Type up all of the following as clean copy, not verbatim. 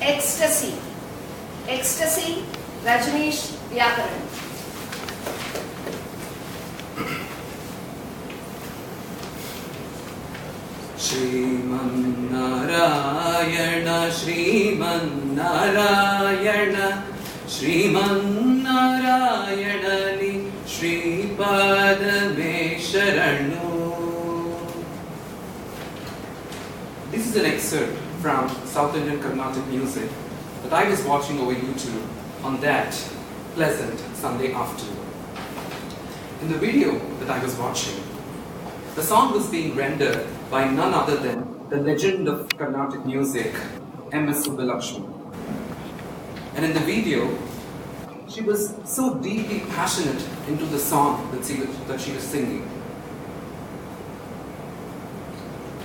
Ecstasy. Ecstasy, Rajneesh, Vyakaran. Shriman-Narayana, Shriman-Narayana, Shriman-Narayana-ni Shripadame Sharanu. This is an excerpt from South Indian Carnatic music that I was watching over YouTube on that pleasant Sunday afternoon. In the video that I was watching, the song was being rendered by none other than the legend of Carnatic music, M.S. Subbulakshmi. And in the video, she was so deeply passionate into the song that she was singing.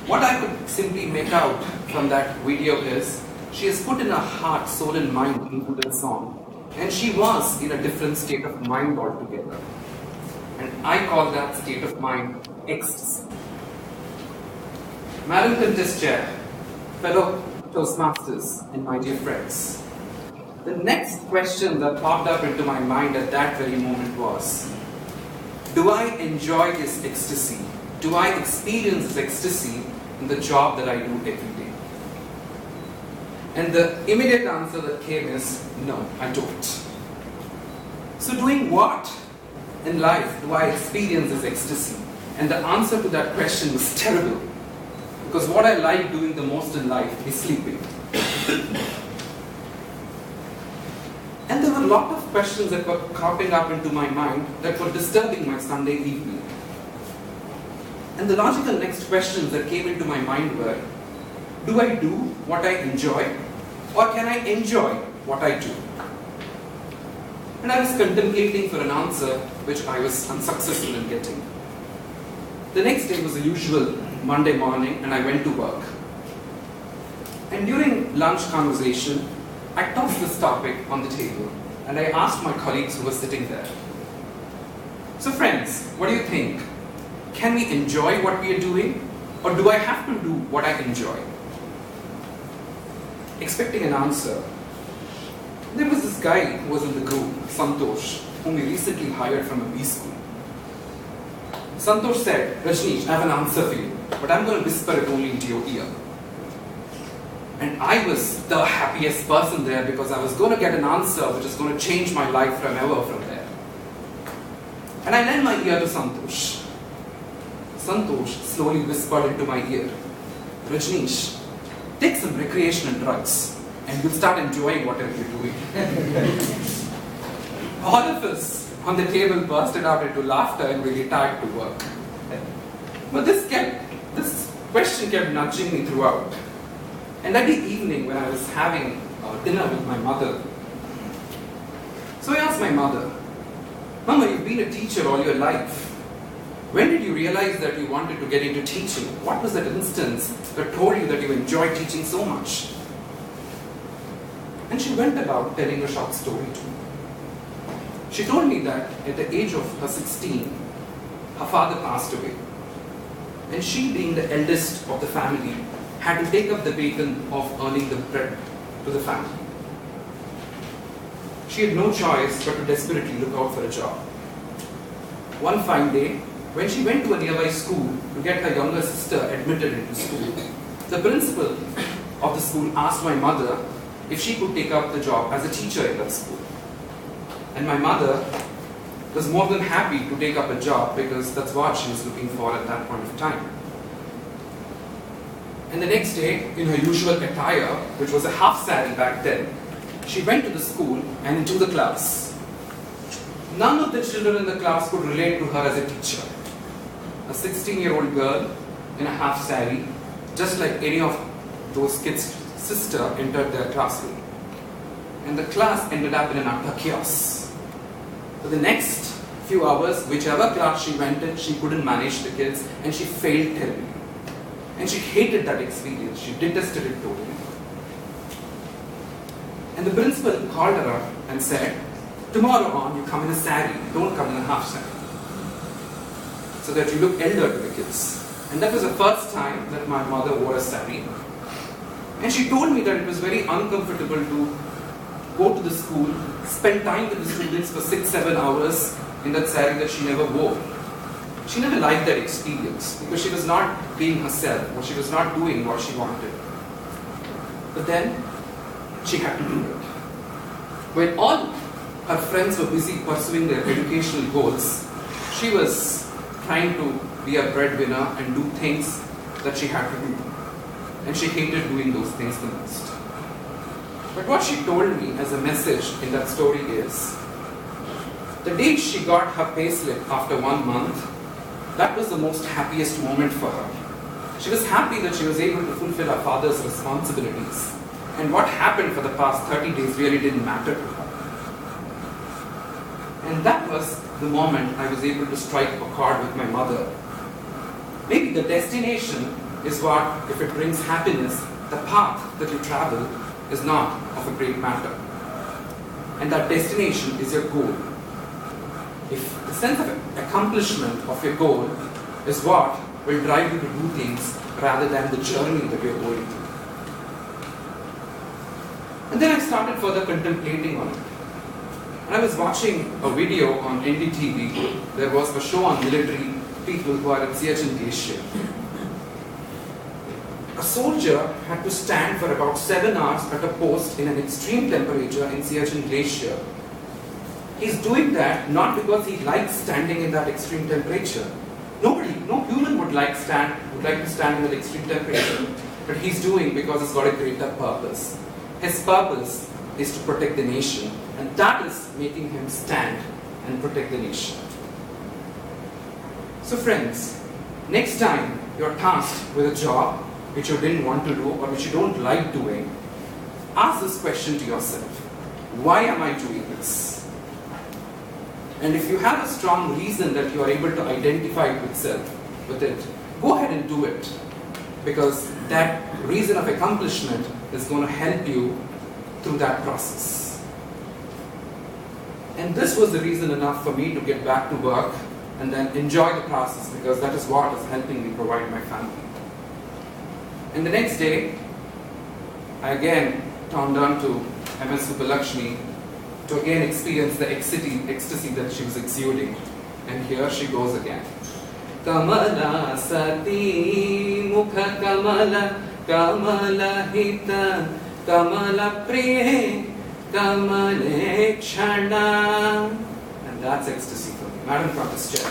What I could simply make out from that video is, she has put in her heart, soul and mind into that song. And she was in a different state of mind altogether. And I call that state of mind ecstasy. Madam Contest Chair, fellow Toastmasters, and my dear friends, the next question that popped up into my mind at that very moment was, do I enjoy this ecstasy? Do I experience this ecstasy in the job that I do every day? And the immediate answer that came is, no, I don't. So doing what in life do I experience this ecstasy? And the answer to that question was terrible. Because what I like doing the most in life is sleeping. And there were a lot of questions that were cropping up into my mind that were disturbing my Sunday evening. And the logical next questions that came into my mind were, do I do what I enjoy? Or can I enjoy what I do? And I was contemplating for an answer which I was unsuccessful in getting. The next day was the usual Monday morning and I went to work. And during lunch conversation, I tossed this topic on the table and I asked my colleagues who were sitting there. So friends, what do you think? Can we enjoy what we are doing? Or do I have to do what I enjoy? Expecting an answer, there was this guy who was in the group, Santosh, whom we recently hired from a B school. Santosh said, Rajneesh, I have an answer for you, but I'm going to whisper it only into your ear. And I was the happiest person there because I was going to get an answer which is going to change my life forever from there. And I lent my ear to Santosh. Santosh slowly whispered into my ear, Rajneesh, take some recreational drugs and you'll start enjoying whatever you're doing. All of us on the table bursted out into laughter and we retired to work. But this question kept nudging me throughout. And that evening when I was having dinner with my mother, so I asked my mother, Mama, you've been a teacher all your life. When did you realize that you wanted to get into teaching? What was that instance that told you that you enjoyed teaching so much? And she went about telling a short story to me. She told me that at the age of her 16, her father passed away. And she, being the eldest of the family, had to take up the baton of earning the bread to the family. She had no choice but to desperately look out for a job. One fine day, when she went to a nearby school to get her younger sister admitted into school, the principal of the school asked my mother if she could take up the job as a teacher in that school. And my mother was more than happy to take up a job because that's what she was looking for at that point of time. And the next day, in her usual attire, which was a half sari back then, she went to the school and into the class. None of the children in the class could relate to her as a teacher. A 16-year-old girl in a half sari, just like any of those kids' sister entered their classroom. And the class ended up in an utter chaos. For the next few hours, whichever class she went in, she couldn't manage the kids and she failed terribly. And she hated that experience. She detested it totally. And the principal called her up and said, tomorrow on you come in a sari, don't come in a half sari. So that you look elder to the kids. And that was the first time that my mother wore a sari. And she told me that it was very uncomfortable to go to the school, spend time with the students for 6-7 hours in that sari that she never wore. She never liked that experience because she was not being herself, or she was not doing what she wanted. But then she had to do it. When all her friends were busy pursuing their educational goals, she was trying to be a breadwinner and do things that she had to do. And she hated doing those things the most. But what she told me as a message in that story is, the day she got her payslip after 1 month, that was the most happiest moment for her. She was happy that she was able to fulfill her father's responsibilities. And what happened for the past 30 days really didn't matter to her. And that was the moment I was able to strike a chord with my mother. Maybe the destination is what, if it brings happiness, the path that you travel is not of a great matter. And that destination is your goal. If the sense of accomplishment of your goal is what will drive you to do things rather than the journey that you're going through. And then I started further contemplating on it. And I was watching a video on NDTV. There was a show on military people who are in Siachen Glacier. A soldier had to stand for about 7 hours at a post in an extreme temperature in Siachen Glacier. He's doing that not because he likes standing in that extreme temperature. No human would like to stand in that extreme temperature. But he's doing because he's got a greater purpose. His purpose is to protect the nation. And that is making him stand and protect the nation. So friends, next time you're tasked with a job which you didn't want to do or which you don't like doing, ask this question to yourself. Why am I doing this? And if you have a strong reason that you are able to identify with it, go ahead and do it. Because that reason of accomplishment is going to help you through that process. And this was the reason enough for me to get back to work and then enjoy the process, because that is what is helping me provide my family. And the next day, I again turned on to MS Subbalakshmi to again experience the ecstasy that she was exuding. And here she goes again. Kamala sati mukha kamala kamala hita kamala priye kamale kshana. And that's ecstasy for me. Madam, from this chair.